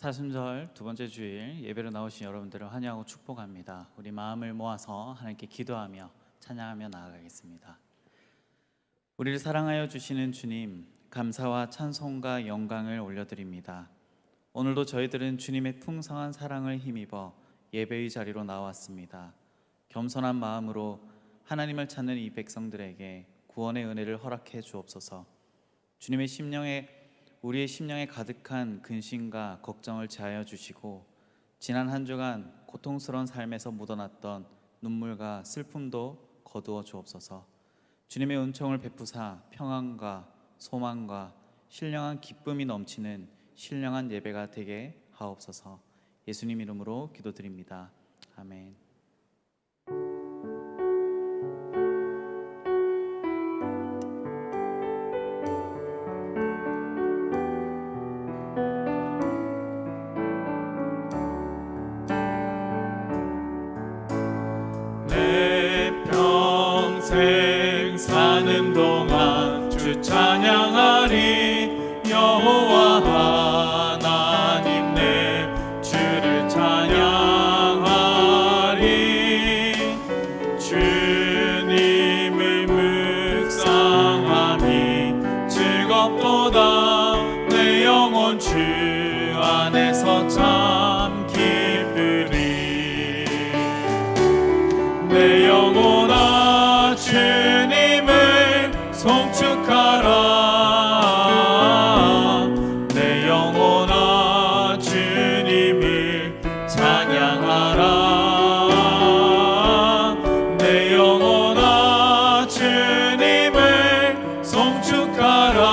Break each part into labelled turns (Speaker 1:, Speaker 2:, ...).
Speaker 1: 사순절 두 번째 주일 예배로 나오신 여러분들을 환영하고 축복합니다. 우리 마음을 모아서 하나님께 기도하며 찬양하며 나아가겠습니다. 우리를 사랑하여 주시는 주님, 감사와 찬송과 영광을 올려드립니다. 오늘도 저희들은 주님의 풍성한 사랑을 힘입어 예배의 자리로 나왔습니다. 겸손한 마음으로 하나님을 찾는 이 백성들에게 구원의 은혜를 허락해 주옵소서. 우리의 심령에 가득한 근심과 걱정을 제하여 주시고, 지난 한 주간 고통스러운 삶에서 묻어났던 눈물과 슬픔도 거두어 주옵소서. 주님의 은총을 베푸사 평안과 소망과 신령한 기쁨이 넘치는 신령한 예배가 되게 하옵소서. 예수님 이름으로 기도드립니다. 아멘.
Speaker 2: 사는 동안 주 찬양하리. 여호와 하나님 내 주를 찬양하리. 주님을 묵상함이 즐겁도다. 내 영혼 주 안에서 참 기쁘리. 내 영혼아 주님을 송축하라. 내 영혼아 주님을 찬양하라. 내 영혼아 주님을 송축하라.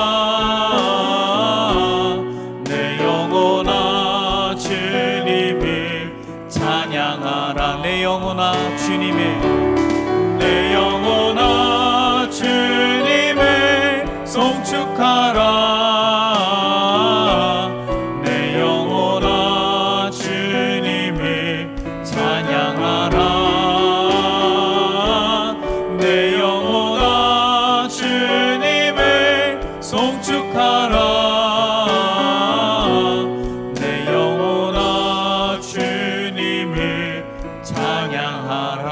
Speaker 2: 내 영혼아 주님을 찬양하라. 내 영혼아 주님을 내 영혼아 주님을 송축하라. 내 영혼아 주님을 찬양하라. 내 영혼아 주님을 송축하라. 내 영혼아 주님을 찬양하라.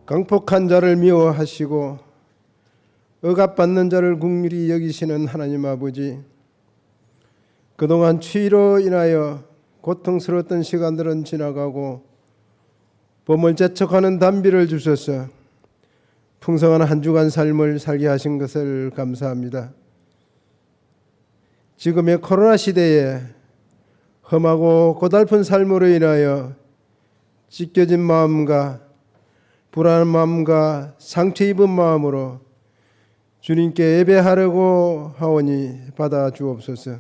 Speaker 3: 강폭한 자를 미워하시고 억압받는 자를 긍휼히 여기시는 하나님 아버지, 그동안 추위로 인하여 고통스러웠던 시간들은 지나가고 봄을 재촉하는 단비를 주셔서 풍성한 한 주간 삶을 살게 하신 것을 감사합니다. 지금의 코로나 시대에 험하고 고달픈 삶으로 인하여 찢겨진 마음과 불안한 마음과 상처 입은 마음으로 주님께 예배하려고 하오니 받아 주옵소서.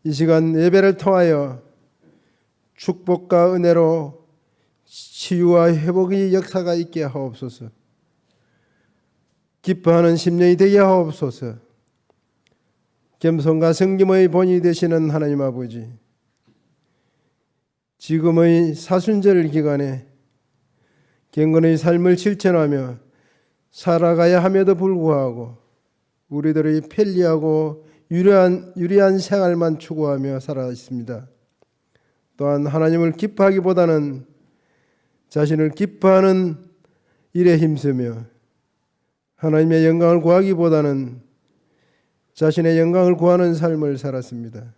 Speaker 3: 이 시간 예배를 통하여 축복과 은혜로 치유와 회복의 역사가 있게 하옵소서. 기뻐하는 심령이 되게 하옵소서. 겸손과 성김의 본이 되시는 하나님 아버지, 지금의 사순절 기간에 경건의 삶을 실천하며 살아가야 함에도 불구하고 우리들의 편리하고 유리한 생활만 추구하며 살아 있습니다. 또한 하나님을 기뻐하기보다는 자신을 기뻐하는 일에 힘쓰며 하나님의 영광을 구하기보다는 자신의 영광을 구하는 삶을 살았습니다.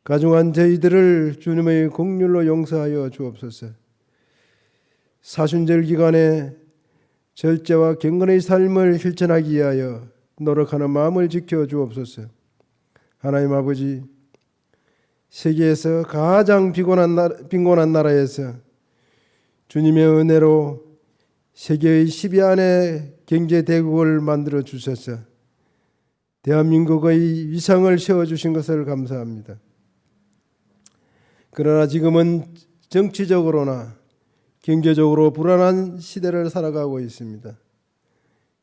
Speaker 3: 가중한 저희들을 주님의 긍휼로 용서하여 주옵소서. 사순절 기간에 절제와 경건의 삶을 실천하기 위하여 노력하는 마음을 지켜 주옵소서. 하나님 아버지, 세계에서 가장 빈곤한 나라에서 주님의 은혜로 세계의 10위 안에 경제 대국을 만들어 주셔서 대한민국의 위상을 세워주신 것을 감사합니다. 그러나 지금은 정치적으로나 경제적으로 불안한 시대를 살아가고 있습니다.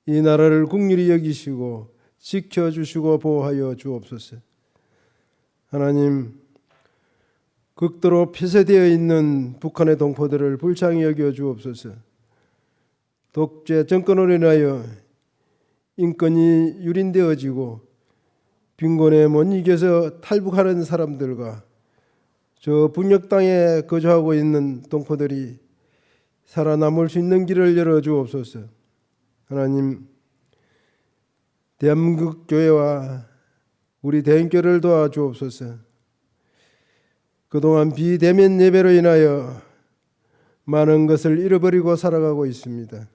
Speaker 3: 이 나라를 긍휼히 여기시고 지켜주시고 보호하여 주옵소서. 하나님, 극도로 폐쇄되어 있는 북한의 동포들을 불쌍히 여겨 주옵소서. 독재 정권으로 인하여 인권이 유린되어지고 빈곤에 못 이겨서 탈북하는 사람들과 저 북녘 땅에 거주하고 있는 동포들이 살아남을 수 있는 길을 열어주옵소서. 하나님, 대한민국 교회와 우리 대인교를 도와주옵소서. 그동안 비대면 예배로 인하여 많은 것을 잃어버리고 살아가고 있습니다.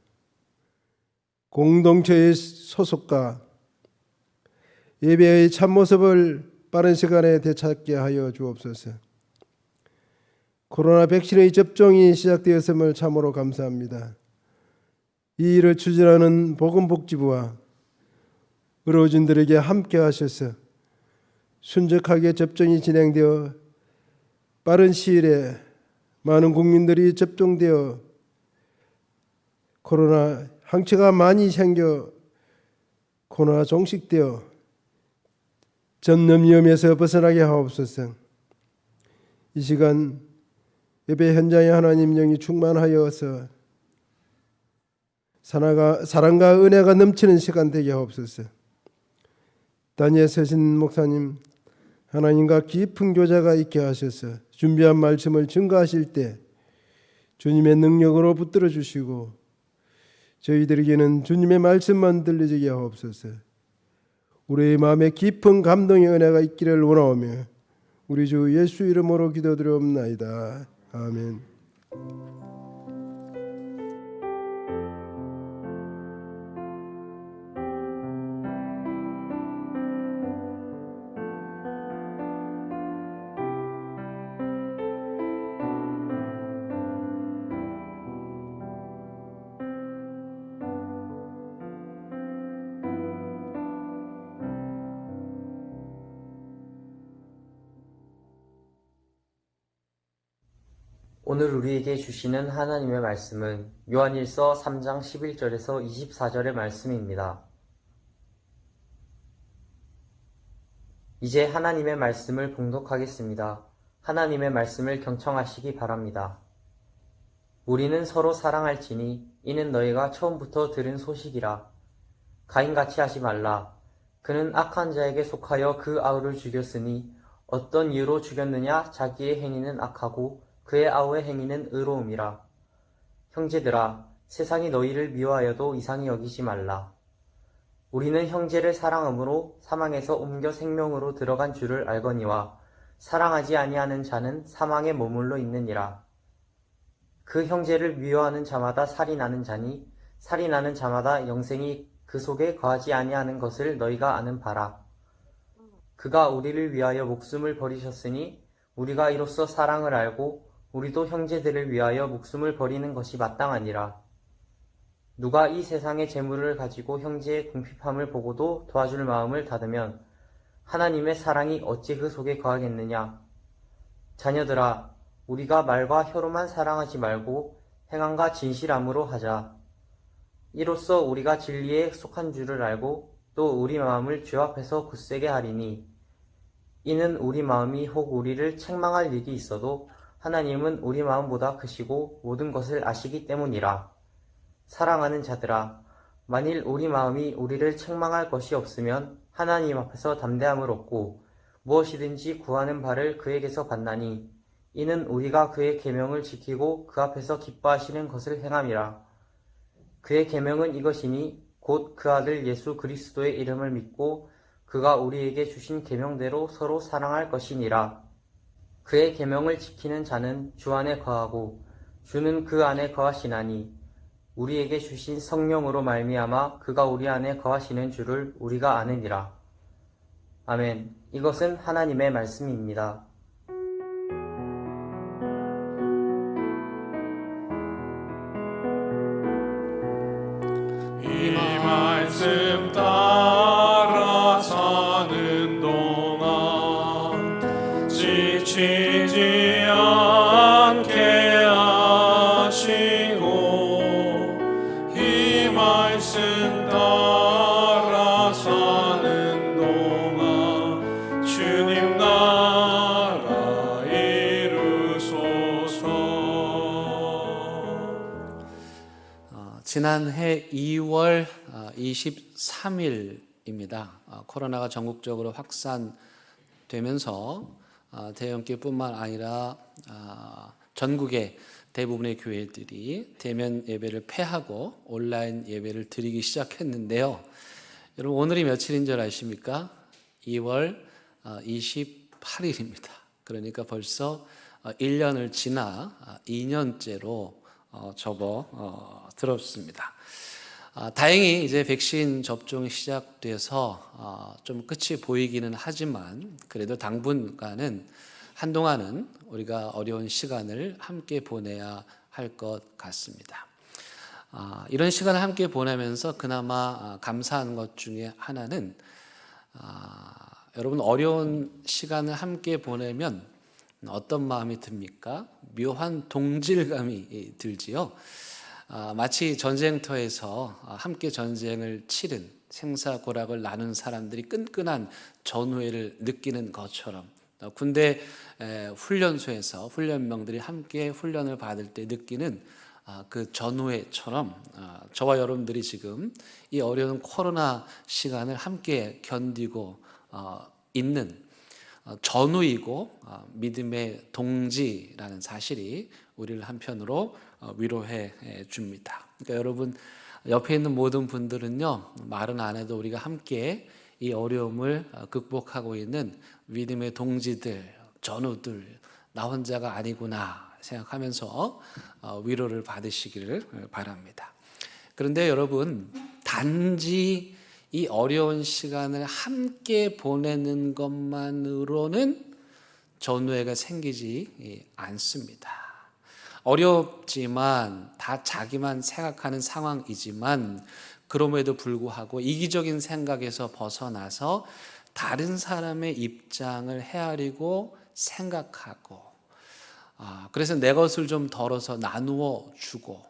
Speaker 3: 공동체의 소속과 예배의 참모습을 빠른 시간에 되찾게 하여 주옵소서. 코로나 백신의 접종이 시작되었음을 참으로 감사합니다. 이 일을 추진하는 보건복지부와 의료진들에게 함께 하셔서 순적하게 접종이 진행되어 빠른 시일에 많은 국민들이 접종되어 코로나 항체가 많이 생겨 코로나 종식되어 전염 위험에서 벗어나게 하옵소서. 이 시간 예배 현장에 하나님 영이 충만하여서 사랑과 은혜가 넘치는 시간 되게 하옵소서. 다니엘 서신 목사님, 하나님과 깊은 교제가 있게 하셔서 준비한 말씀을 증거하실 때 주님의 능력으로 붙들어 주시고 저희들에게는 주님의 말씀만 들려지게 하옵소서. 우리의 마음에 깊은 감동의 은혜가 있기를 원하오며 우리 주 예수 이름으로 기도드리옵나이다. 아멘.
Speaker 4: 오늘 우리에게 주시는 하나님의 말씀은 요한일서 3장 11절에서 24절의 말씀입니다. 이제 하나님의 말씀을 봉독하겠습니다. 하나님의 말씀을 경청하시기 바랍니다. 우리는 서로 사랑할지니 이는 너희가 처음부터 들은 소식이라. 가인같이 하지 말라. 그는 악한 자에게 속하여 그 아우를 죽였으니 어떤 이유로 죽였느냐? 자기의 행위는 악하고 그의 아우의 행위는 의로움이라. 형제들아, 세상이 너희를 미워하여도 이상히 여기지 말라. 우리는 형제를 사랑함으로 사망에서 옮겨 생명으로 들어간 줄을 알거니와 사랑하지 아니하는 자는 사망에 머물러 있느니라. 그 형제를 미워하는 자마다 살인하는 자니 살인하는 자마다 영생이 그 속에 거하지 아니하는 것을 너희가 아는 바라. 그가 우리를 위하여 목숨을 버리셨으니 우리가 이로써 사랑을 알고 우리도 형제들을 위하여 목숨을 버리는 것이 마땅하니라. 누가 이 세상의 재물을 가지고 형제의 궁핍함을 보고도 도와줄 마음을 닫으면 하나님의 사랑이 어찌 그 속에 거하겠느냐. 자녀들아, 우리가 말과 혀로만 사랑하지 말고 행함과 진실함으로 하자. 이로써 우리가 진리에 속한 줄을 알고 또 우리 마음을 주 앞에서 굳세게 하리니 이는 우리 마음이 혹 우리를 책망할 일이 있어도 하나님은 우리 마음보다 크시고 모든 것을 아시기 때문이라. 사랑하는 자들아, 만일 우리 마음이 우리를 책망할 것이 없으면 하나님 앞에서 담대함을 얻고 무엇이든지 구하는 바를 그에게서 받나니 이는 우리가 그의 계명을 지키고 그 앞에서 기뻐하시는 것을 행함이라. 그의 계명은 이것이니 곧 그 아들 예수 그리스도의 이름을 믿고 그가 우리에게 주신 계명대로 서로 사랑할 것이니라. 그의 계명을 지키는 자는 주 안에 거하고 주는 그 안에 거하시나니 우리에게 주신 성령으로 말미암아 그가 우리 안에 거하시는 줄을 우리가 아느니라. 아멘. 이것은 하나님의 말씀입니다.
Speaker 2: 이 말씀 따라 사는 동안 지치지 않게 하시고 이 말씀 따라 사는 동안 주님 나라 이루소서.
Speaker 5: 지난해 2월 23일입니다. 코로나가 전국적으로 확산되면서 대형교회뿐만 아니라 전국의 대부분의 교회들이 대면 예배를 폐하고 온라인 예배를 드리기 시작했는데요. 여러분 오늘이 며칠인 줄 아십니까? 2월 28일입니다. 그러니까 벌써 1년을 지나 2년째로 접어들었습니다. 다행히 이제 백신 접종이 시작돼서 좀 끝이 보이기는 하지만 그래도 당분간은 한동안은 우리가 어려운 시간을 함께 보내야 할 것 같습니다. 이런 시간을 함께 보내면서 그나마 감사한 것 중에 하나는 여러분 어려운 시간을 함께 보내면 어떤 마음이 듭니까? 묘한 동질감이 들지요. 마치 전쟁터에서 함께 전쟁을 치른 생사고락을 나눈 사람들이 끈끈한 전우회를 느끼는 것처럼 군대 훈련소에서 훈련병들이 함께 훈련을 받을 때 느끼는 그 전우회처럼 저와 여러분들이 지금 이 어려운 코로나 시간을 함께 견디고 있는 전우이고 믿음의 동지라는 사실이 우리를 한편으로 위로해 줍니다. 그러니까 여러분 옆에 있는 모든 분들은요 말은 안 해도 우리가 함께 이 어려움을 극복하고 있는 믿음의 동지들, 전우들, 나 혼자가 아니구나 생각하면서 위로를 받으시기를 바랍니다. 그런데 여러분 단지 이 어려운 시간을 함께 보내는 것만으로는 전우회가 생기지 않습니다. 어렵지만 다 자기만 생각하는 상황이지만 그럼에도 불구하고 이기적인 생각에서 벗어나서 다른 사람의 입장을 헤아리고 생각하고 그래서 내 것을 좀 덜어서 나누어 주고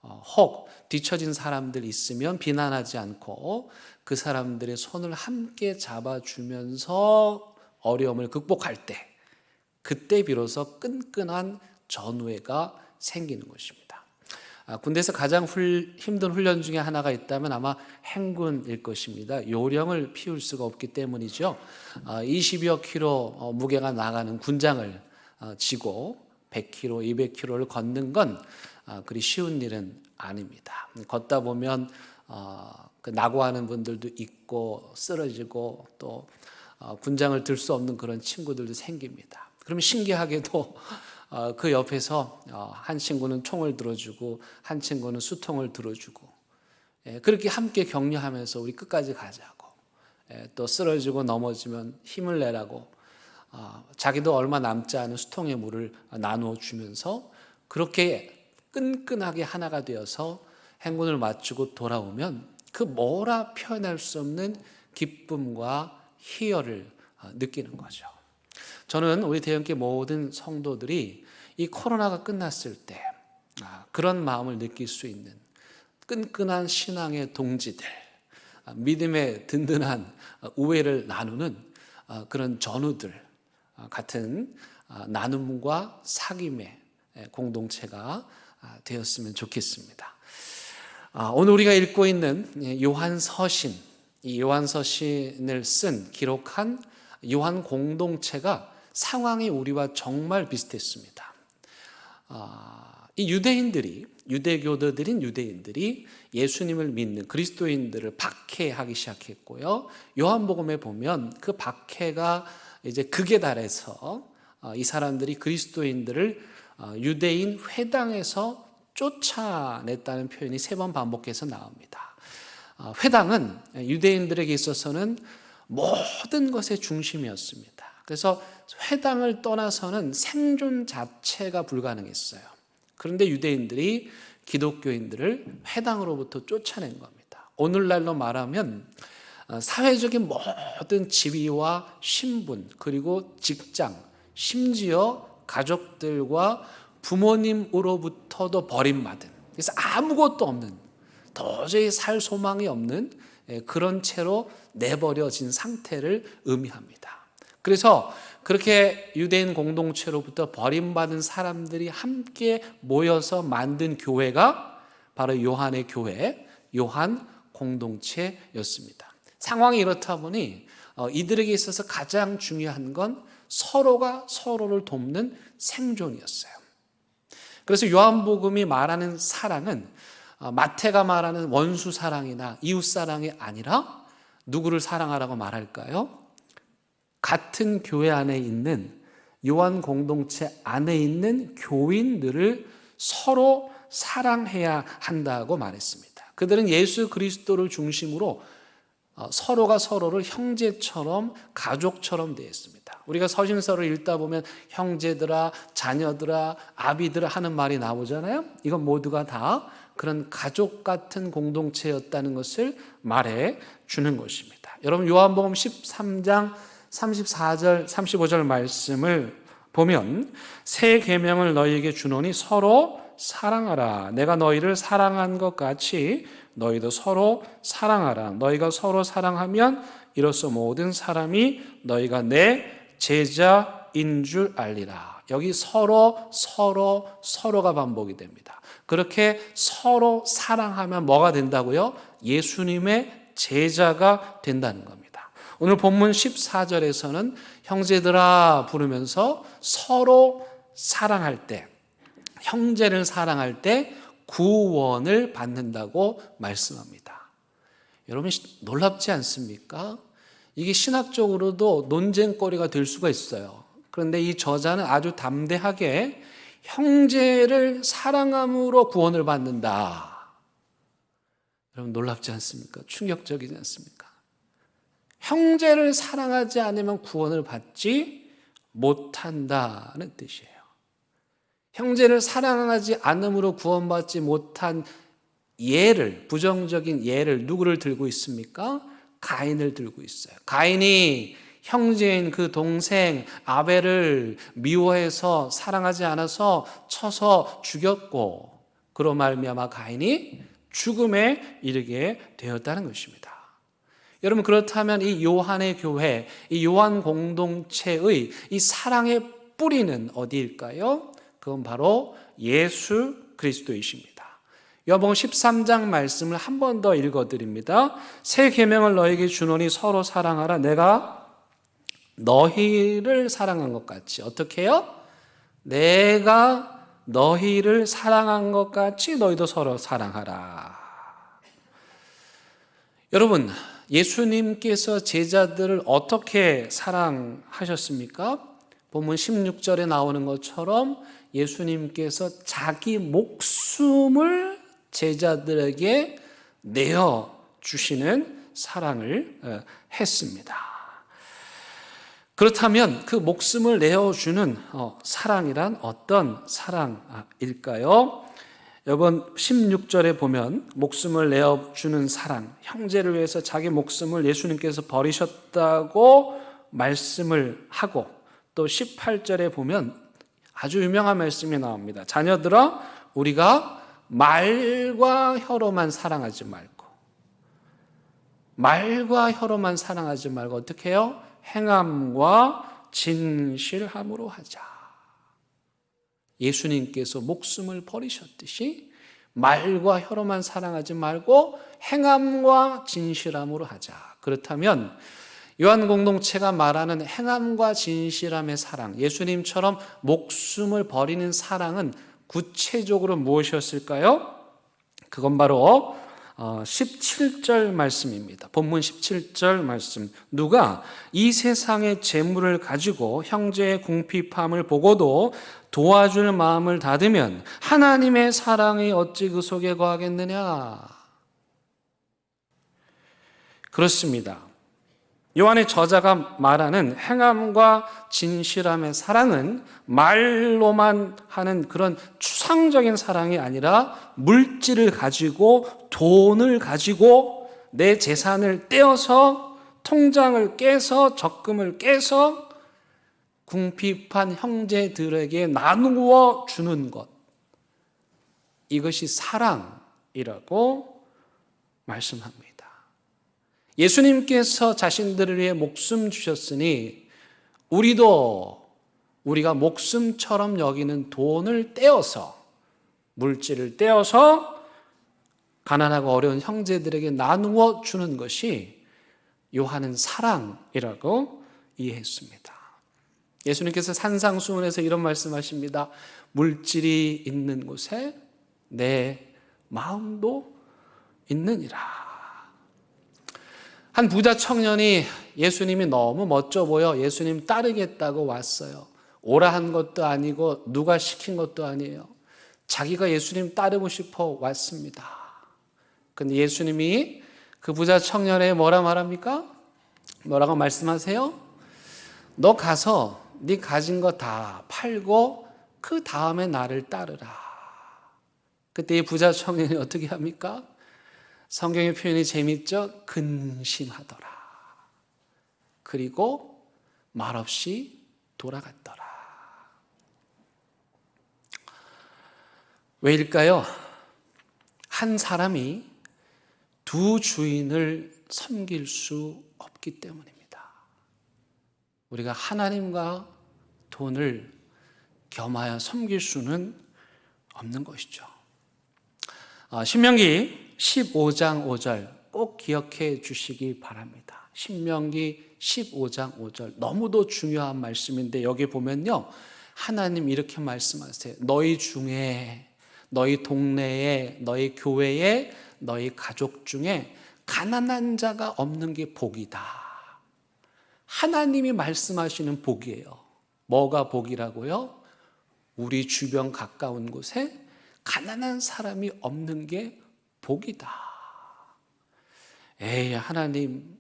Speaker 5: 혹 뒤처진 사람들 있으면 비난하지 않고 그 사람들의 손을 함께 잡아주면서 어려움을 극복할 때 그때 비로소 끈끈한 전우회가 생기는 것입니다. 군대에서 가장 힘든 훈련 중에 하나가 있다면 아마 행군일 것입니다. 요령을 피울 수가 없기 때문이죠. 20여 킬로 무게가 나가는 군장을 지고 100km, 200km를 걷는 건 그리 쉬운 일은 아닙니다. 걷다 보면 낙오하는 분들도 있고 쓰러지고 또 군장을 들 수 없는 그런 친구들도 생깁니다. 그러면 신기하게도 그 옆에서 한 친구는 총을 들어주고 한 친구는 수통을 들어주고 그렇게 함께 격려하면서 우리 끝까지 가자고 또 쓰러지고 넘어지면 힘을 내라고 자기도 얼마 남지 않은 수통의 물을 나누어 주면서 그렇게 끈끈하게 하나가 되어서 행군을 마치고 돌아오면 그 뭐라 표현할 수 없는 기쁨과 희열을 느끼는 거죠. 저는 우리 대형교회 모든 성도들이 이 코로나가 끝났을 때 그런 마음을 느낄 수 있는 끈끈한 신앙의 동지들, 믿음의 든든한 우애를 나누는 그런 전우들 같은 나눔과 사귐의 공동체가 되었으면 좋겠습니다. 오늘 우리가 읽고 있는 요한서신, 이 요한서신을 기록한 요한 공동체가 상황이 우리와 정말 비슷했습니다. 이 유대교도들인 유대인들이 예수님을 믿는 그리스도인들을 박해하기 시작했고요. 요한복음에 보면 그 박해가 이제 극에 달해서 이 사람들이 그리스도인들을 유대인 회당에서 쫓아냈다는 표현이 3번 반복해서 나옵니다. 회당은 유대인들에게 있어서는 모든 것의 중심이었습니다. 그래서 회당을 떠나서는 생존 자체가 불가능했어요. 그런데 유대인들이 기독교인들을 회당으로부터 쫓아낸 겁니다. 오늘날로 말하면 사회적인 모든 지위와 신분 그리고 직장 심지어 가족들과 부모님으로부터도 버림받은 그래서 아무것도 없는 도저히 살 소망이 없는 그런 채로 내버려진 상태를 의미합니다. 그래서 그렇게 유대인 공동체로부터 버림받은 사람들이 함께 모여서 만든 교회가 바로 요한의 교회, 요한 공동체였습니다. 상황이 이렇다 보니 이들에게 있어서 가장 중요한 건 서로가 서로를 돕는 생존이었어요. 그래서 요한복음이 말하는 사랑은 마태가 말하는 원수 사랑이나 이웃 사랑이 아니라 누구를 사랑하라고 말할까요? 같은 교회 안에 있는 요한 공동체 안에 있는 교인들을 서로 사랑해야 한다고 말했습니다. 그들은 예수 그리스도를 중심으로 서로가 서로를 형제처럼 가족처럼 대했습니다. 우리가 서신서를 읽다 보면 형제들아, 자녀들아, 아비들아 하는 말이 나오잖아요. 이건 모두가 다 그런 가족 같은 공동체였다는 것을 말해 주는 것입니다. 여러분 요한복음 13장 34절 35절 말씀을 보면 새 계명을 너희에게 주노니 서로 사랑하라. 내가 너희를 사랑한 것 같이 너희도 서로 사랑하라. 너희가 서로 사랑하면 이로써 모든 사람이 너희가 내 제자인 줄 알리라. 여기 서로가 반복이 됩니다. 그렇게 서로 사랑하면 뭐가 된다고요? 예수님의 제자가 된다는 겁니다. 오늘 본문 14절에서는 형제들아 부르면서 서로 사랑할 때, 형제를 사랑할 때 구원을 받는다고 말씀합니다. 여러분 놀랍지 않습니까? 이게 신학적으로도 논쟁거리가 될 수가 있어요. 그런데 이 저자는 아주 담대하게 형제를 사랑함으로 구원을 받는다. 여러분 놀랍지 않습니까? 충격적이지 않습니까? 형제를 사랑하지 않으면 구원을 받지 못한다는 뜻이에요. 형제를 사랑하지 않음으로 구원받지 못한 예를, 부정적인 예를 누구를 들고 있습니까? 가인을 들고 있어요. 가인이 형제인 그 동생 아벨을 미워해서 사랑하지 않아서 쳐서 죽였고 그로 말미암아 가인이 죽음에 이르게 되었다는 것입니다. 여러분 그렇다면 이 요한의 교회, 이 요한 공동체의 이 사랑의 뿌리는 어디일까요? 그건 바로 예수 그리스도이십니다. 요한복음 13장 말씀을 한 번 더 읽어드립니다. 새 계명을 너에게 주노니 서로 사랑하라. 내가 너희를 사랑한 것 같이 어떻게 해요? 내가 너희를 사랑한 것 같이 너희도 서로 사랑하라. 여러분 예수님께서 제자들을 어떻게 사랑하셨습니까? 본문 16절에 나오는 것처럼 예수님께서 자기 목숨을 제자들에게 내어주시는 사랑을 했습니다. 그렇다면 그 목숨을 내어주는 사랑이란 어떤 사랑일까요? 여러분 16절에 보면 목숨을 내어주는 사랑, 형제를 위해서 자기 목숨을 예수님께서 버리셨다고 말씀을 하고 또 18절에 보면 아주 유명한 말씀이 나옵니다. 자녀들아 우리가 말과 혀로만 사랑하지 말고 어떻게 해요? 행함과 진실함으로 하자. 예수님께서 목숨을 버리셨듯이 말과 혀로만 사랑하지 말고 행함과 진실함으로 하자. 그렇다면 요한 공동체가 말하는 행함과 진실함의 사랑, 예수님처럼 목숨을 버리는 사랑은 구체적으로 무엇이었을까요? 그건 바로 17절 말씀입니다. 본문 17절 말씀. 누가 이 세상의 재물을 가지고 형제의 궁핍함을 보고도 도와줄 마음을 닫으면 하나님의 사랑이 어찌 그 속에 거하겠느냐? 그렇습니다. 요한의 저자가 말하는 행함과 진실함의 사랑은 말로만 하는 그런 추상적인 사랑이 아니라 물질을 가지고 돈을 가지고 내 재산을 떼어서 통장을 깨서 적금을 깨서 궁핍한 형제들에게 나누어 주는 것, 이것이 사랑이라고 말씀합니다. 예수님께서 자신들을 위해 목숨 주셨으니 우리가 목숨처럼 여기는 돈을 떼어서, 물질을 떼어서 가난하고 어려운 형제들에게 나누어 주는 것이 요한은 사랑이라고 이해했습니다. 예수님께서 산상수훈에서 이런 말씀하십니다. 물질이 있는 곳에 내 마음도 있느니라. 한 부자 청년이 예수님이 너무 멋져 보여 예수님 따르겠다고 왔어요. 오라 한 것도 아니고 누가 시킨 것도 아니에요. 자기가 예수님 따르고 싶어 왔습니다. 근데 예수님이 그 부자 청년에게 뭐라 말합니까? 뭐라고 말씀하세요? 너 가서 네 가진 거 다 팔고 그 다음에 나를 따르라. 그때 이 부자 청년이 어떻게 합니까? 성경의 표현이 재밌죠? 근심하더라. 그리고 말없이 돌아갔더라. 왜일까요? 한 사람이 두 주인을 섬길 수 없기 때문입니다. 우리가 하나님과 돈을 겸하여 섬길 수는 없는 것이죠. 신명기 15장 5절 꼭 기억해 주시기 바랍니다. 신명기 15장 5절 너무도 중요한 말씀인데 여기 보면요, 하나님 이렇게 말씀하세요. 너희 중에, 너희 동네에, 너희 교회에, 너희 가족 중에 가난한 자가 없는 게 복이다. 하나님이 말씀하시는 복이에요. 뭐가 복이라고요? 우리 주변 가까운 곳에 가난한 사람이 없는 게 복이다. 에이, 하나님,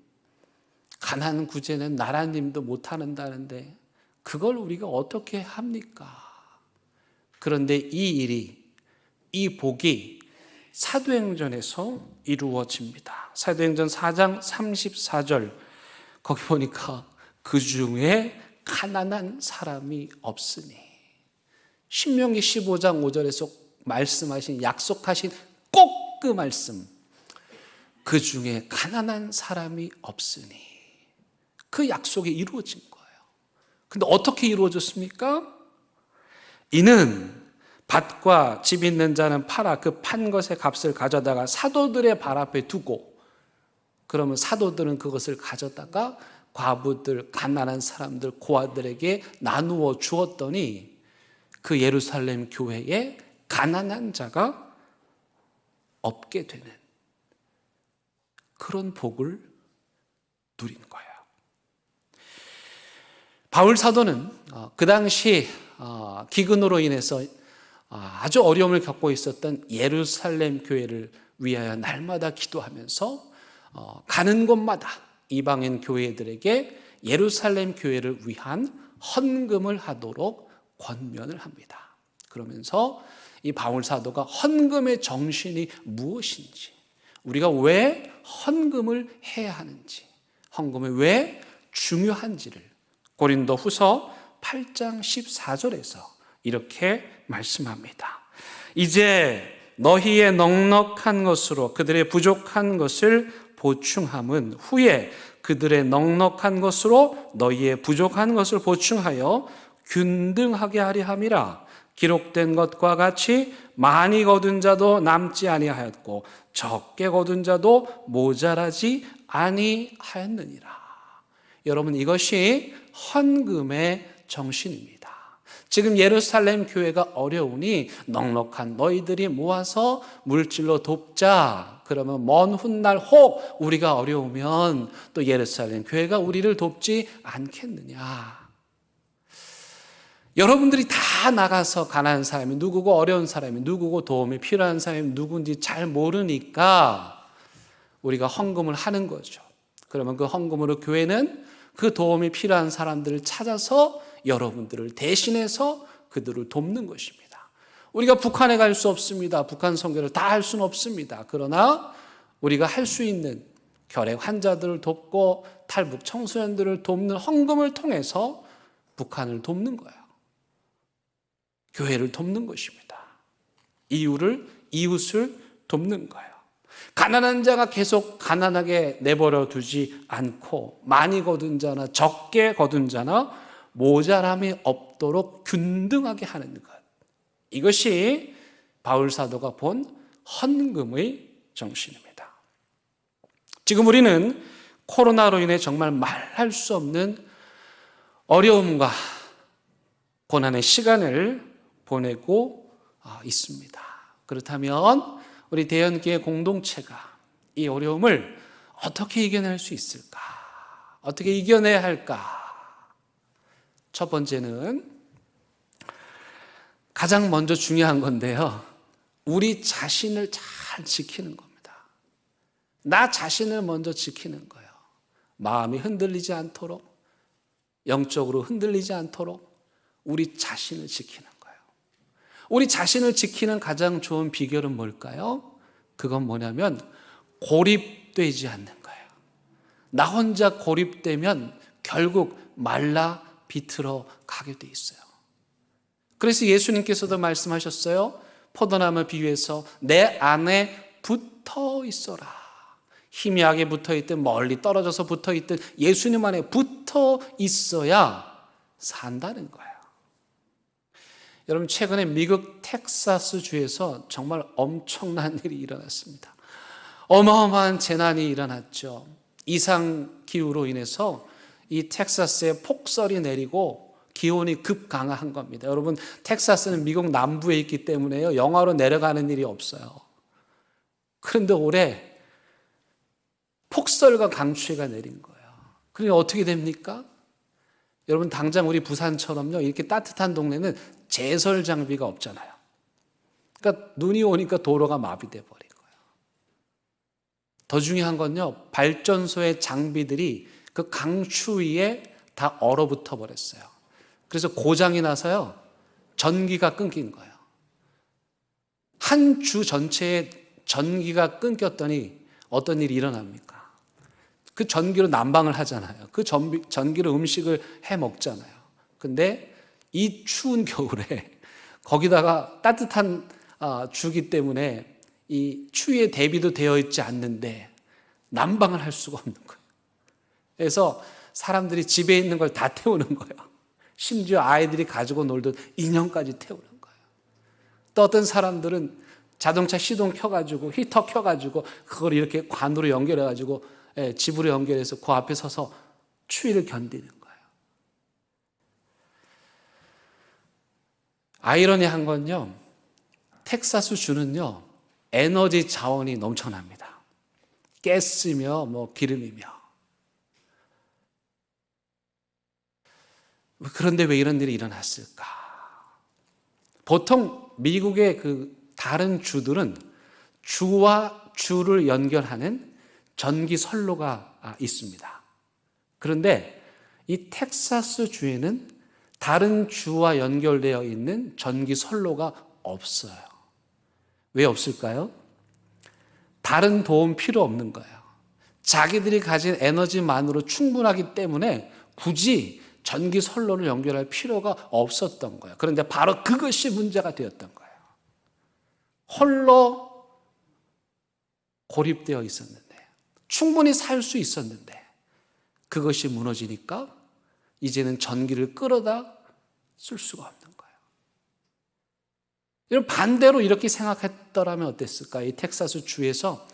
Speaker 5: 가난 구제는 나라님도 못한다는데 그걸 우리가 어떻게 합니까? 그런데 이 일이, 이 복이 사도행전에서 이루어집니다. 사도행전 4장 34절 거기 보니까 그 중에 가난한 사람이 없으니, 신명기 15장 5절에서 말씀하신, 약속하신 꼭 그 말씀, 그 중에 가난한 사람이 없으니, 그 약속이 이루어진 거예요. 근데 어떻게 이루어졌습니까? 이는 밭과 집 있는 자는 팔아 그 판 것의 값을 가져다가 사도들의 발 앞에 두고, 그러면 사도들은 그것을 가져다가 과부들, 가난한 사람들, 고아들에게 나누어 주었더니 그 예루살렘 교회에 가난한 자가 없게 되는 그런 복을 누린 거예요. 바울 사도는 그 당시 기근으로 인해서 아주 어려움을 겪고 있었던 예루살렘 교회를 위하여 날마다 기도하면서 가는 곳마다 이방인 교회들에게 예루살렘 교회를 위한 헌금을 하도록 권면을 합니다. 그러면서 이 바울 사도가 헌금의 정신이 무엇인지, 우리가 왜 헌금을 해야 하는지, 헌금이 왜 중요한지를 고린도 후서 8장 14절에서 이렇게 말씀합니다. 이제 너희의 넉넉한 것으로 그들의 부족한 것을 보충함은 후에 그들의 넉넉한 것으로 너희의 부족한 것을 보충하여 균등하게 하려 함이라. 기록된 것과 같이 많이 거둔 자도 남지 아니하였고 적게 거둔 자도 모자라지 아니하였느니라. 여러분, 이것이 헌금의 정신입니다. 지금 예루살렘 교회가 어려우니 넉넉한 너희들이 모아서 물질로 돕자. 그러면 먼 훗날 혹 우리가 어려우면 또 예루살렘 교회가 우리를 돕지 않겠느냐. 여러분들이 다 나가서 가난한 사람이 누구고 어려운 사람이 누구고 도움이 필요한 사람이 누군지 잘 모르니까 우리가 헌금을 하는 거죠. 그러면 그 헌금으로 교회는 그 도움이 필요한 사람들을 찾아서 여러분들을 대신해서 그들을 돕는 것입니다. 우리가 북한에 갈 수 없습니다. 북한 선교를 다 할 수는 없습니다. 그러나 우리가 할 수 있는 결핵 환자들을 돕고 탈북 청소년들을 돕는 헌금을 통해서 북한을 돕는 거예요. 교회를 돕는 것입니다. 이웃을 돕는 거예요. 가난한 자가 계속 가난하게 내버려 두지 않고 많이 거둔 자나 적게 거둔 자나 모자람이 없도록 균등하게 하는 것. 이것이 바울 사도가 본 헌금의 정신입니다. 지금 우리는 코로나로 인해 정말 말할 수 없는 어려움과 고난의 시간을 보내고 있습니다. 그렇다면 우리 대연교회 공동체가 이 어려움을 어떻게 이겨낼 수 있을까? 어떻게 이겨내야 할까? 첫 번째는 가장 먼저 중요한 건데요. 우리 자신을 잘 지키는 겁니다. 나 자신을 먼저 지키는 거예요. 마음이 흔들리지 않도록, 영적으로 흔들리지 않도록 우리 자신을 지키는 거예요. 우리 자신을 지키는 가장 좋은 비결은 뭘까요? 그건 뭐냐면 고립되지 않는 거예요. 나 혼자 고립되면 결국 말라 비틀어 가게 돼 있어요. 그래서 예수님께서도 말씀하셨어요. 포도나무 비유해서 내 안에 붙어 있어라. 희미하게 붙어 있든 멀리 떨어져서 붙어 있든 예수님 안에 붙어 있어야 산다는 거예요. 여러분, 최근에 미국 텍사스 주에서 정말 엄청난 일이 일어났습니다. 어마어마한 재난이 일어났죠. 이상기후로 인해서 이 텍사스에 폭설이 내리고 기온이 급강한 겁니다. 여러분, 텍사스는 미국 남부에 있기 때문에요, 영하로 내려가는 일이 없어요. 그런데 올해 폭설과 강추위가 내린 거예요. 그러니 어떻게 됩니까? 여러분, 당장 우리 부산처럼요, 이렇게 따뜻한 동네는 제설 장비가 없잖아요. 그러니까 눈이 오니까 도로가 마비돼 버린 거예요. 더 중요한 건요, 발전소의 장비들이 그 강추위에 다 얼어붙어 버렸어요. 그래서 고장이 나서요, 전기가 끊긴 거예요. 한 주 전체에 전기가 끊겼더니 어떤 일이 일어납니까? 그 전기로 난방을 하잖아요. 그 전기로 음식을 해 먹잖아요. 근데 이 추운 겨울에 거기다가 따뜻한 주기 때문에 이 추위에 대비도 되어 있지 않는데 난방을 할 수가 없는 거예요. 그래서 사람들이 집에 있는 걸 다 태우는 거예요. 심지어 아이들이 가지고 놀던 인형까지 태우는 거예요. 또 어떤 사람들은 자동차 시동 켜가지고 히터 켜가지고 그걸 이렇게 관으로 연결해가지고 집으로 연결해서 그 앞에 서서 추위를 견디는 거예요. 아이러니한 건요, 텍사스 주는요 에너지 자원이 넘쳐납니다. 가스며 기름이며. 그런데 왜 이런 일이 일어났을까? 보통 미국의 그 다른 주들은 주와 주를 연결하는 전기 선로가 있습니다. 그런데 이 텍사스 주에는 다른 주와 연결되어 있는 전기 선로가 없어요. 왜 없을까요? 다른 도움 필요 없는 거예요. 자기들이 가진 에너지만으로 충분하기 때문에 굳이 전기 선로를 연결할 필요가 없었던 거예요. 그런데 바로 그것이 문제가 되었던 거예요. 홀로 고립되어 있었는데, 충분히 살 수 있었는데 그것이 무너지니까 이제는 전기를 끌어다 쓸 수가 없는 거예요. 여러분, 반대로 이렇게 생각했더라면 어땠을까? 이 텍사스 주에서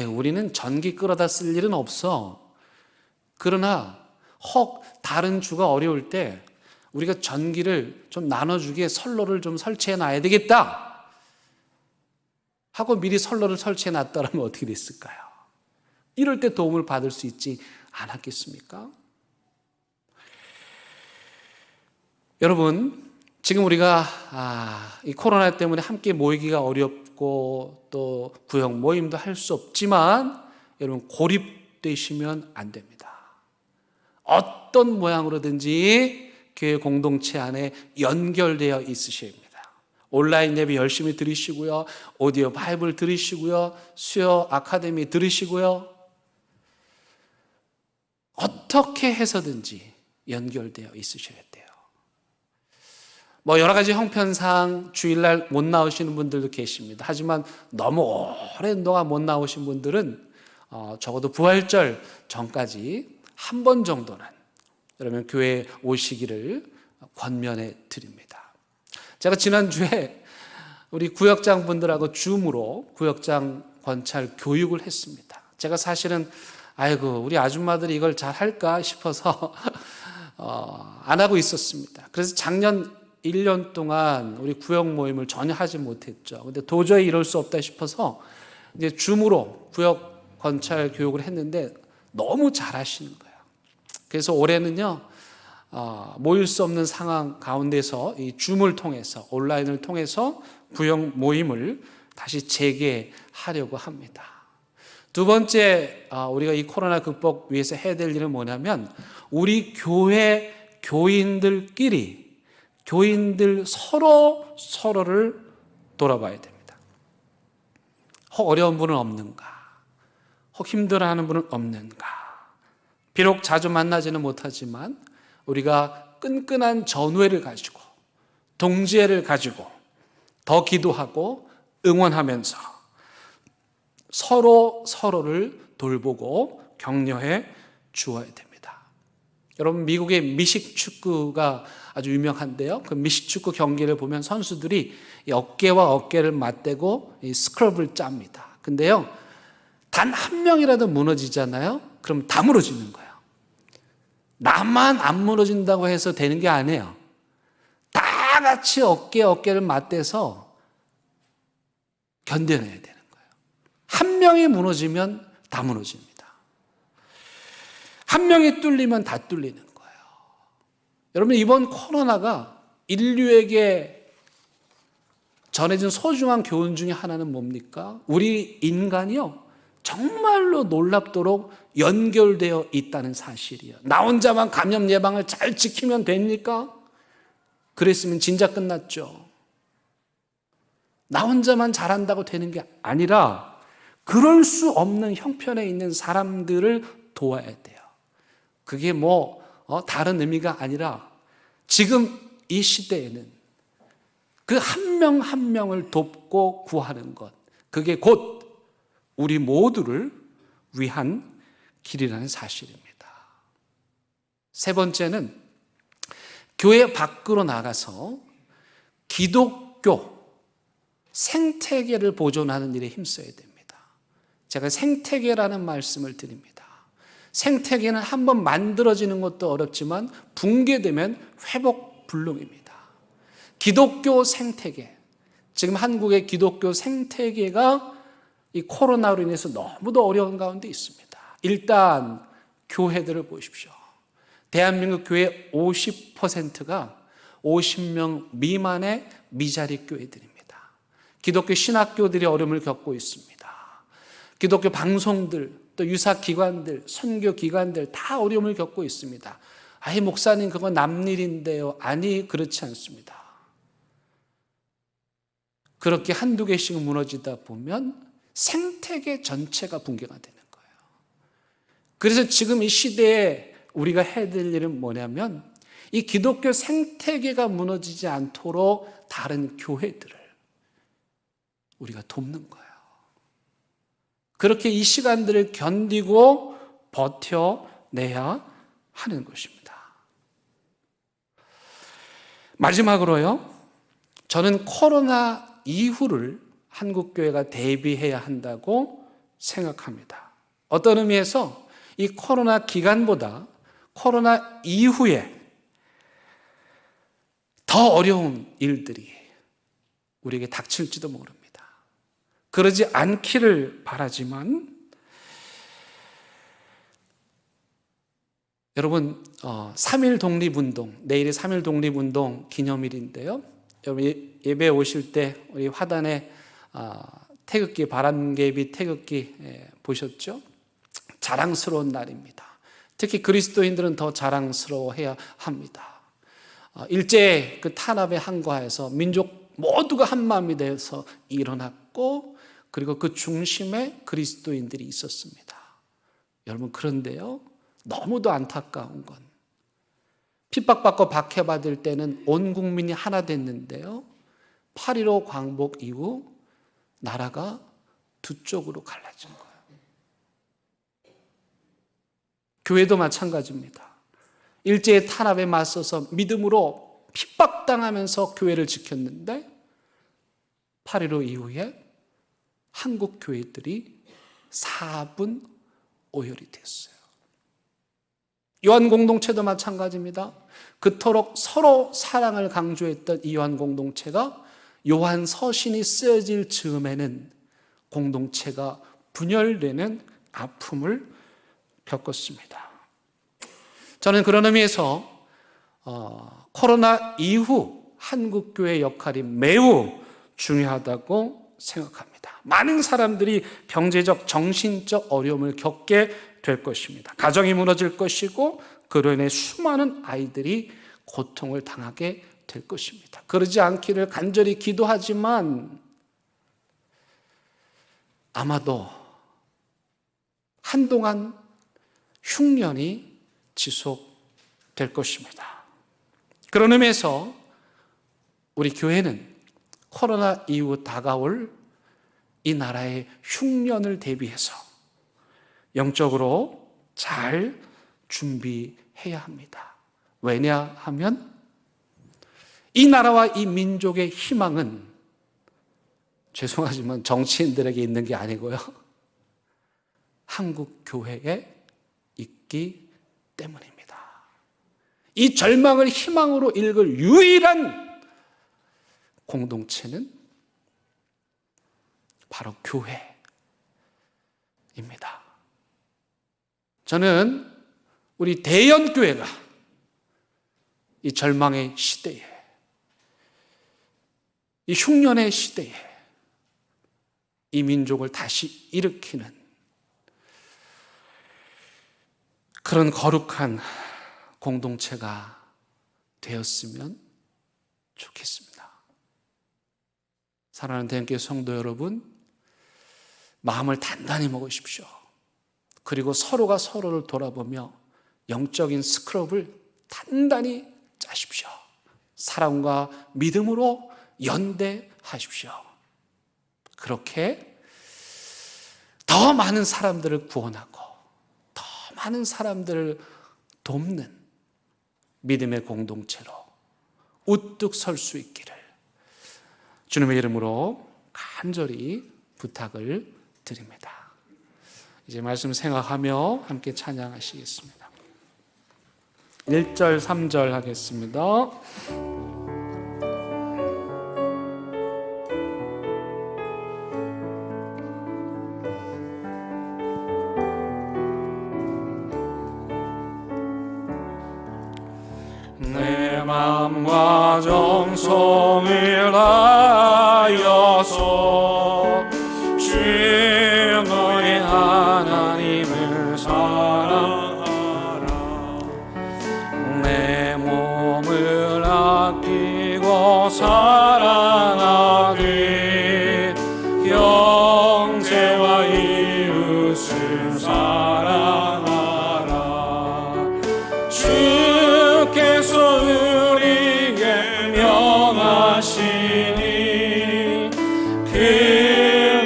Speaker 5: 우리는 전기 끌어다 쓸 일은 없어. 그러나 다른 주가 어려울 때 우리가 전기를 좀 나눠주기에 선로를 좀 설치해 놔야 되겠다 하고 미리 선로를 설치해 놨더라면 어떻게 됐을까요? 이럴 때 도움을 받을 수 있지 않았겠습니까? 여러분, 지금 우리가 이 코로나 때문에 함께 모이기가 어렵고 또 구역 모임도 할 수 없지만 여러분, 고립되시면 안 됩니다. 어떤 모양으로든지 교회 공동체 안에 연결되어 있으셔야 합니다. 온라인 예배 열심히 들으시고요, 오디오 바이블 들으시고요, 수요 아카데미 들으시고요, 어떻게 해서든지 연결되어 있으셔야 돼요. 여러 가지 형편상 주일날 못 나오시는 분들도 계십니다. 하지만 너무 오랜 동안 못 나오신 분들은 적어도 부활절 전까지 한 번 정도는 여러분 교회에 오시기를 권면해 드립니다. 제가 지난주에 우리 구역장 분들하고 줌으로 구역장 권찰 교육을 했습니다. 제가 사실은 아이고 우리 아줌마들이 이걸 잘 할까 싶어서 안 하고 있었습니다. 그래서 작년 1년 동안 우리 구역 모임을 전혀 하지 못했죠. 근데 도저히 이럴 수 없다 싶어서 이제 줌으로 구역 권찰 교육을 했는데 너무 잘하시는 거예요. 그래서 올해는요 모일 수 없는 상황 가운데서 이 줌을 통해서 온라인을 통해서 구역 모임을 다시 재개하려고 합니다. 두 번째 우리가 이 코로나 극복 위해서 해야 될 일은 뭐냐면 우리 교회 교인들끼리 교인들 서로를 돌아봐야 됩니다. 혹 어려운 분은 없는가? 혹 힘들어하는 분은 없는가? 비록 자주 만나지는 못하지만 우리가 끈끈한 전우회를 가지고 동지애를 가지고 더 기도하고 응원하면서 서로를 돌보고 격려해 주어야 됩니다. 여러분 미국의 미식 축구가 아주 유명한데요. 그 미식 축구 경기를 보면 선수들이 어깨와 어깨를 맞대고 이 스크럽을 짭니다. 근데요. 단 한 명이라도 무너지잖아요. 그럼 다 무너지는 거예요. 나만 안 무너진다고 해서 되는 게 아니에요. 다 같이 어깨를 맞대서 견뎌내야 되는 거예요. 한 명이 무너지면 다 무너집니다. 한 명이 뚫리면 다 뚫리는 거예요. 여러분 이번 코로나가 인류에게 전해진 소중한 교훈 중에 하나는 뭡니까? 우리 인간이요 정말로 놀랍도록 연결되어 있다는 사실이에요. 나 혼자만 감염 예방을 잘 지키면 됩니까? 그랬으면 진짜 끝났죠. 나 혼자만 잘한다고 되는 게 아니라 그럴 수 없는 형편에 있는 사람들을 도와야 돼요. 그게 다른 의미가 아니라 지금 이 시대에는 그 한 명 한 명을 돕고 구하는 것, 그게 곧 우리 모두를 위한 길이라는 사실입니다. 세 번째는 교회 밖으로 나가서 기독교 생태계를 보존하는 일에 힘써야 됩니다. 제가 생태계라는 말씀을 드립니다. 생태계는 한번 만들어지는 것도 어렵지만 붕괴되면 회복불능입니다. 기독교 생태계, 지금 한국의 기독교 생태계가 이 코로나로 인해서 너무도 어려운 가운데 있습니다. 일단 교회들을 보십시오. 대한민국 교회 50%가 50명 미만의 미자립 교회들입니다. 기독교 신학교들이 어려움을 겪고 있습니다. 기독교 방송들, 또 유사기관들, 선교기관들 다 어려움을 겪고 있습니다. 아이 목사님 그건 남일인데요. 아니 그렇지 않습니다. 그렇게 한두 개씩 무너지다 보면 생태계 전체가 붕괴가 되는 거예요. 그래서 지금 이 시대에 우리가 해야 될 일은 뭐냐면 이 기독교 생태계가 무너지지 않도록 다른 교회들을 우리가 돕는 거예요. 그렇게 이 시간들을 견디고 버텨내야 하는 것입니다. 마지막으로요, 저는 코로나 이후를 한국교회가 대비해야 한다고 생각합니다. 어떤 의미에서 이 코로나 기간보다 코로나 이후에 더 어려운 일들이 우리에게 닥칠지도 모릅니다. 그러지 않기를 바라지만 여러분 3.1 독립운동, 내일이 3.1 독립운동 기념일인데요. 여러분 예배 오실 때 우리 화단에 태극기, 바람개비 태극기 보셨죠? 자랑스러운 날입니다. 특히 그리스도인들은 더 자랑스러워해야 합니다. 일제 그 탄압에 항거하여서 민족 모두가 한마음이 되어서 일어났고 그리고 그 중심에 그리스도인들이 있었습니다. 여러분 그런데요, 너무도 안타까운 건 핍박받고 박해받을 때는 온 국민이 하나 됐는데요, 8.15 광복 이후 나라가 두 쪽으로 갈라진 거예요. 교회도 마찬가지입니다. 일제의 탄압에 맞서서 믿음으로 핍박당하면서 교회를 지켰는데 8.15 이후에 한국 교회들이 4분 오열이 됐어요. 요한 공동체도 마찬가지입니다. 그토록 서로 사랑을 강조했던 이 요한 공동체가 요한 서신이 쓰여질 즈음에는 공동체가 분열되는 아픔을 겪었습니다. 저는 그런 의미에서 코로나 이후 한국교회의 역할이 매우 중요하다고 생각합니다. 많은 사람들이 경제적, 정신적 어려움을 겪게 될 것입니다. 가정이 무너질 것이고 그로 인해 수많은 아이들이 고통을 당하게 될 것입니다. 그러지 않기를 간절히 기도하지만 아마도 한동안 흉년이 지속될 것입니다. 그런 의미에서 우리 교회는 코로나 이후 다가올 이 나라의 흉년을 대비해서 영적으로 잘 준비해야 합니다. 왜냐하면 이 나라와 이 민족의 희망은 죄송하지만 정치인들에게 있는 게 아니고요. 한국 교회에 있기 때문입니다. 이 절망을 희망으로 읽을 유일한 공동체는 바로 교회입니다. 저는 우리 대연교회가 이 절망의 시대에, 이 흉년의 시대에 이 민족을 다시 일으키는 그런 거룩한 공동체가 되었으면 좋겠습니다. 사랑하는 대연교회 성도 여러분, 마음을 단단히 먹으십시오. 그리고 서로가 서로를 돌아보며 영적인 스크럽을 단단히 짜십시오. 사랑과 믿음으로 연대하십시오. 그렇게 더 많은 사람들을 구원하고 더 많은 사람들을 돕는 믿음의 공동체로 우뚝 설 수 있기를 주님의 이름으로 간절히 부탁을 드립니다. 이제 말씀 생각하며 함께 찬양하시겠습니다. 1절, 3절 하겠습니다.
Speaker 2: 내 맘과 정성을 다하여서 주 너의 하나님을 사랑하라. 내 몸을 아끼고 사랑하되 형제와 이웃을 사랑하라. 주께서 우리에게 명하시니 그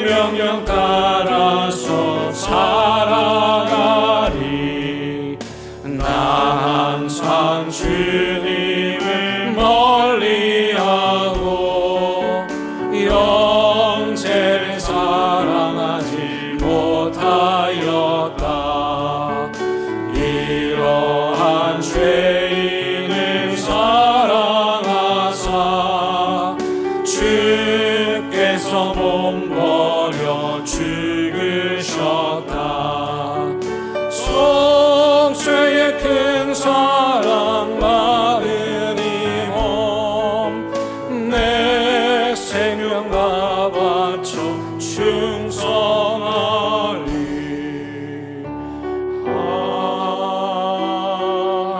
Speaker 2: 명령 따라서 살아가리. 나 항상 주님을 멀리하고 형제를 사랑하지 못하였다. 이러한 죄인을 사랑하사 주께서 몸 버려 죽으셨다. 속죄의 큰 사랑 많은 이 몸 내 생명 다 바쳐 충성하리.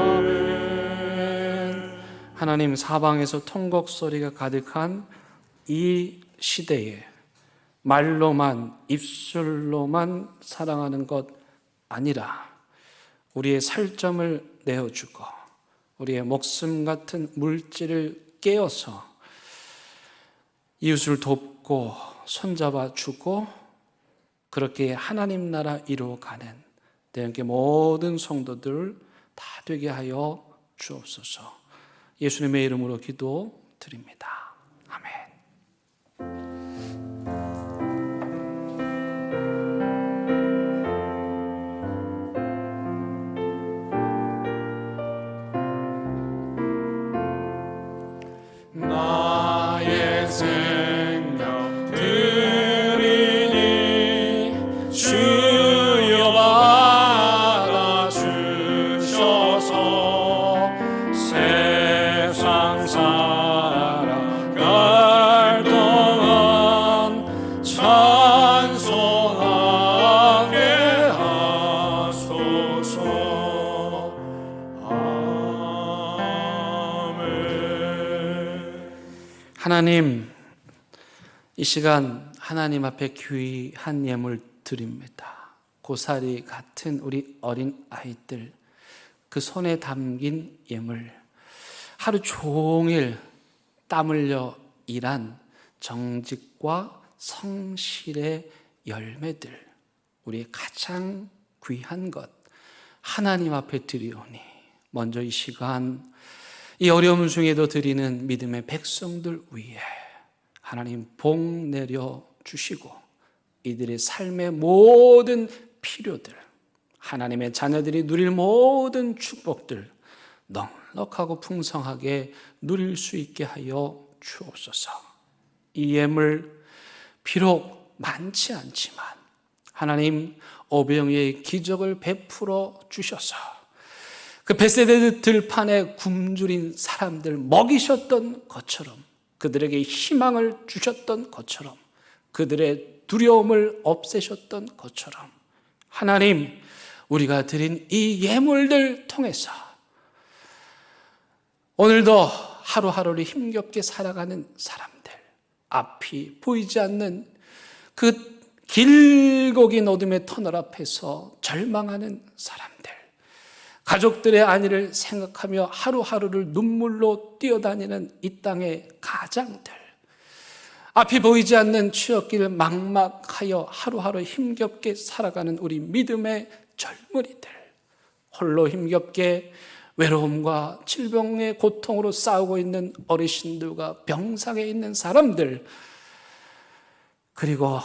Speaker 2: 아멘.
Speaker 5: 하나님, 사방에서 통곡 소리가 가득한 이 시대에 말로만, 입술로만 사랑하는 것 아니라 우리의 살점을 내어주고 우리의 목숨 같은 물질을 깨어서 이웃을 돕고 손잡아 주고 그렇게 하나님 나라 이루어가는 대한민국의 모든 성도들 다 되게 하여 주옵소서. 예수님의 이름으로 기도드립니다. 아멘. 하나님, 이 시간 하나님 앞에 귀한 예물 드립니다. 고사리 같은 우리 어린 아이들, 그 손에 담긴 예물, 하루 종일 땀 흘려 일한 정직과 성실의 열매들, 우리의 가장 귀한 것 하나님 앞에 드리오니, 먼저 이 시간 이 어려움 중에도 드리는 믿음의 백성들 위에 하나님 복 내려 주시고, 이들의 삶의 모든 필요들, 하나님의 자녀들이 누릴 모든 축복들 넉넉하고 풍성하게 누릴 수 있게 하여 주옵소서. 이 예물 비록 많지 않지만 하나님 오병이의 기적을 베풀어 주셔서 그 벳세다 들판에 굶주린 사람들 먹이셨던 것처럼, 그들에게 희망을 주셨던 것처럼, 그들의 두려움을 없애셨던 것처럼, 하나님, 우리가 드린 이 예물들 통해서 오늘도 하루하루를 힘겹게 살아가는 사람들, 앞이 보이지 않는 그 길고 긴 어둠의 터널 앞에서 절망하는 사람들, 가족들의 안위를 생각하며 하루하루를 눈물로 뛰어다니는 이 땅의 가장들, 앞이 보이지 않는 취업길 막막하여 하루하루 힘겹게 살아가는 우리 믿음의 젊은이들, 홀로 힘겹게 외로움과 질병의 고통으로 싸우고 있는 어르신들과 병상에 있는 사람들, 그리고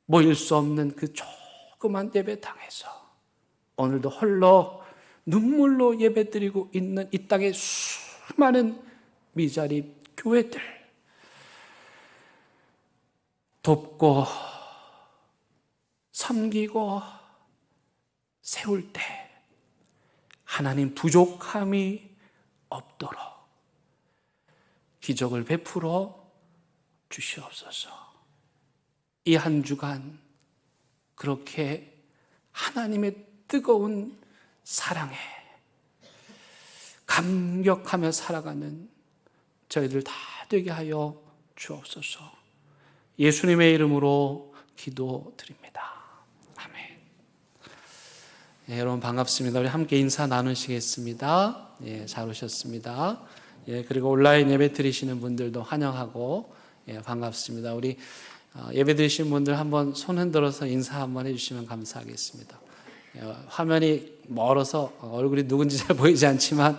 Speaker 5: 모일 수 없는 그 조그만 예배당에서 오늘도 홀로 눈물로 예배드리고 있는 이 땅의 수많은 미자립 교회들, 돕고 섬기고 세울 때 하나님 부족함이 없도록 기적을 베풀어 주시옵소서. 이 한 주간 그렇게 하나님의 뜨거운 사랑에 감격하며 살아가는 저희들 다 되게 하여 주옵소서. 예수님의 이름으로 기도드립니다. 아멘. 예, 여러분 반갑습니다. 우리 함께 인사 나누시겠습니다. 예, 잘 오셨습니다. 예, 그리고 온라인 예배 드리시는 분들도 환영하고, 예, 반갑습니다. 우리 예배 드리신 분들 한번 손 흔들어서 인사 한번 해주시면 감사하겠습니다. 화면이 멀어서 얼굴이 누군지 잘 보이지 않지만,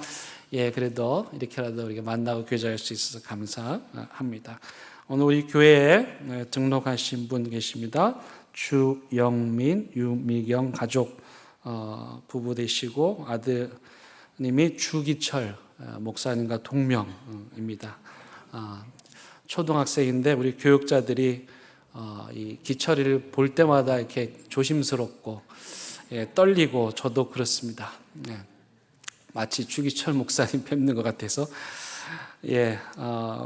Speaker 5: 예, 그래도 이렇게라도 우리가 만나고 교제할 수 있어서 감사합니다. 오늘 우리 교회에 등록하신 분 계십니다. 주영민, 유미경 가족 부부 되시고, 아드님이 주기철 목사님과 동명입니다. 초등학생인데 우리 교육자들이 이 기철이를 볼 때마다 이렇게 조심스럽고, 예, 떨리고, 저도 그렇습니다. 예, 마치 주기철 목사님 뵙는 것 같아서, 예,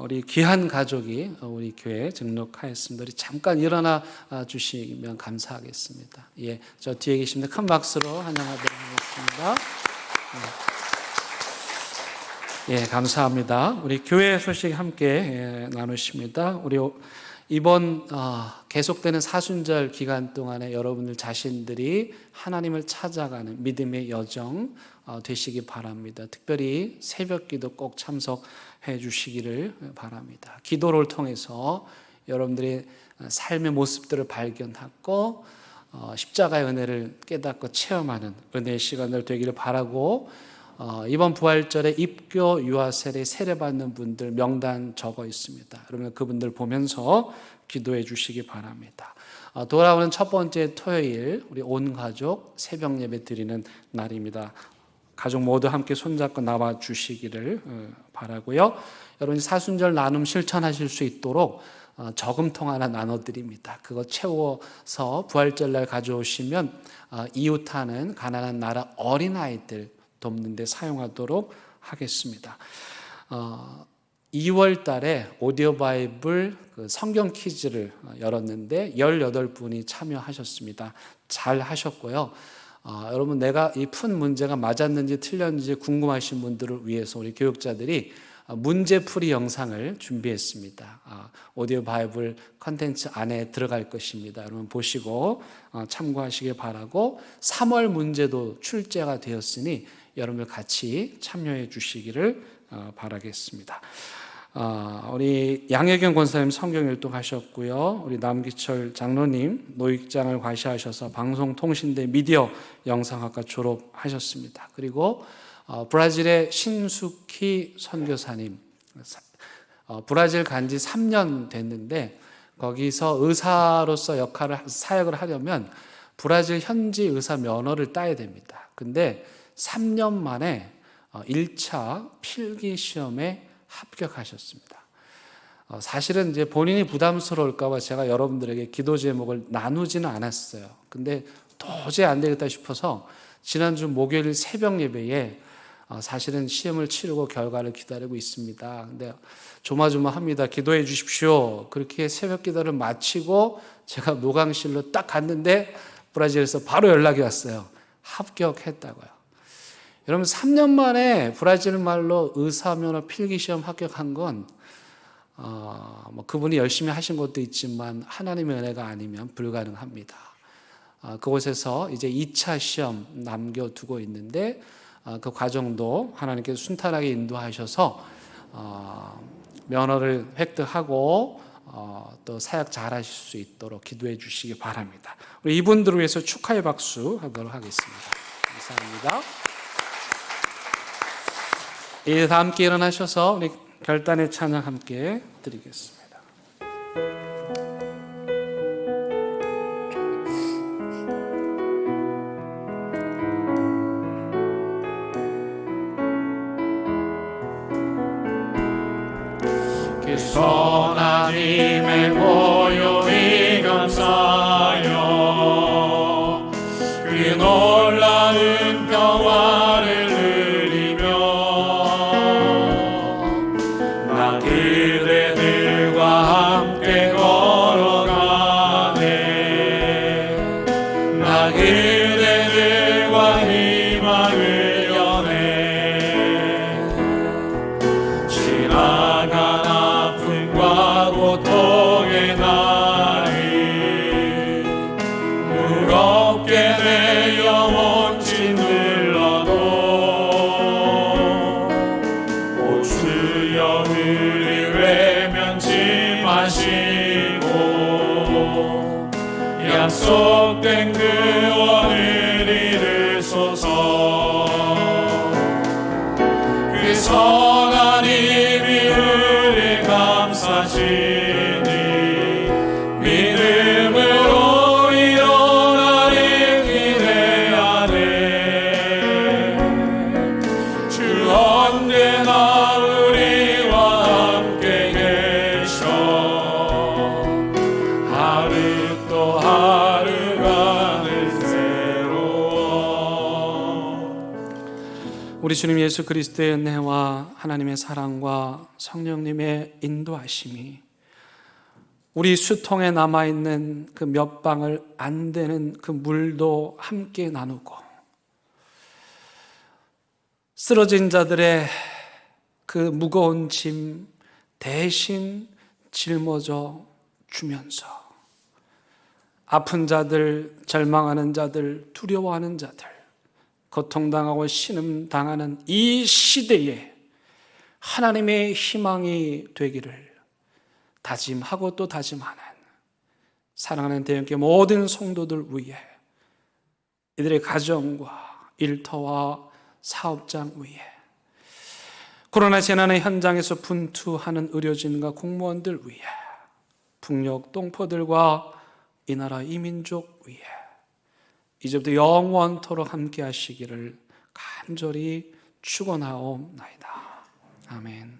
Speaker 5: 우리 귀한 가족이 우리 교회에 등록하였습니다. 우리 잠깐 일어나 주시면 감사하겠습니다. 예, 저 뒤에 계십니다. 큰 박수로 환영하도록 하겠습니다. 예, 감사합니다. 우리 교회 소식 함께 나누십니다. 우리 이번 계속되는 사순절 기간 동안에 여러분들 자신들이 하나님을 찾아가는 믿음의 여정 되시기 바랍니다. 특별히 새벽기도 꼭 참석해 주시기를 바랍니다. 기도를 통해서 여러분들의 삶의 모습들을 발견하고 십자가의 은혜를 깨닫고 체험하는 은혜의 시간들 되기를 바라고, 이번 부활절에 입교 유아세례 세례받는 분들 명단 적어 있습니다. 여러분 그분들 보면서 기도해 주시기 바랍니다. 돌아오는 첫 번째 토요일 우리 온 가족 새벽 예배 드리는 날입니다. 가족 모두 함께 손잡고 나와 주시기를 바라고요. 여러분 사순절 나눔 실천하실 수 있도록 저금통 하나 나눠드립니다. 그거 채워서 부활절날 가져오시면 이웃하는 가난한 나라 어린아이들 돕는 데 사용하도록 하겠습니다. 2월 달에 오디오 바이블 성경 퀴즈를 열었는데 18분이 참여하셨습니다. 잘 하셨고요. 여러분 내가 이 푼 문제가 맞았는지 틀렸는지 궁금하신 분들을 위해서 우리 교육자들이 문제풀이 영상을 준비했습니다. 오디오 바이블 컨텐츠 안에 들어갈 것입니다. 여러분 보시고 참고하시길 바라고 3월 문제도 출제가 되었으니 여러분들 같이 참여해 주시기를 바라겠습니다. 우리 양혜경 권사님 성경일동 하셨고요. 우리 남기철 장로님 노익장을 과시하셔서 방송통신대 미디어 영상학과 졸업하셨습니다. 그리고 브라질의 신숙희 선교사님, 브라질 간지 3년 됐는데 거기서 의사로서 사역을 하려면 브라질 현지 의사 면허를 따야 됩니다. 근데 3년 만에 1차 필기 시험에 합격하셨습니다. 사실은 이제 본인이 부담스러울까봐 제가 여러분들에게 기도 제목을 나누지는 않았어요. 근데 도저히 안 되겠다 싶어서 지난주 목요일 새벽 예배에 사실은 시험을 치르고 결과를 기다리고 있습니다. 근데 조마조마합니다. 기도해 주십시오. 그렇게 새벽 기도를 마치고 제가 노강실로 딱 갔는데 브라질에서 바로 연락이 왔어요. 합격했다고요. 여러분 3년 만에 브라질 말로 의사면허 필기시험 합격한 건 그분이 열심히 하신 것도 있지만 하나님의 은혜가 아니면 불가능합니다. 그곳에서 이제 2차 시험 남겨두고 있는데 그 과정도 하나님께서 순탄하게 인도하셔서 면허를 획득하고 또 사역 잘하실 수 있도록 기도해 주시기 바랍니다. 우리 이분들을 위해서 축하의 박수 하도록 하겠습니다. 감사합니다. 이제 다 함께 일어나셔서 우리 결단의 찬양 함께 드리겠습니다.
Speaker 2: 그 선한 힘에 고요히 감사하여 그 놀라운 평화를 누리며 나 그대들과 함께 걸어가네. 나 그대들과 희망을 여네. 지나간 아픔과 고통의 날이 무겁게 내 영혼 짓눌러도 오 주여 우리 외면치 마시고 약속된 구원을 이루소서. 그 선한 힘이 우리 감싸시니 믿음으로 일어나리 기대하네. 주 언제나 우리와 함께 계셔 하루 또 하루가 늘 새로워.
Speaker 5: 우리 주님 예수 그리스도의 은혜와 하나님의 사랑과 성령님의 인도하심이 우리 수통에 남아있는 그 몇 방울 안 되는 그 물도 함께 나누고 쓰러진 자들의 그 무거운 짐 대신 짊어져 주면서 아픈 자들, 절망하는 자들, 두려워하는 자들, 고통당하고 신음당하는 이 시대에 하나님의 희망이 되기를 다짐하고 또 다짐하는 사랑하는 대형교 모든 성도들 위해 이들의 가정과 일터와 사업장 위에 코로나 재난의 현장에서 분투하는 의료진과 공무원들 위해 북녘 동포들과 이 나라 이민족 위에 이제부터 영원토록 함께 하시기를 간절히 축원하옵나이다. 아멘.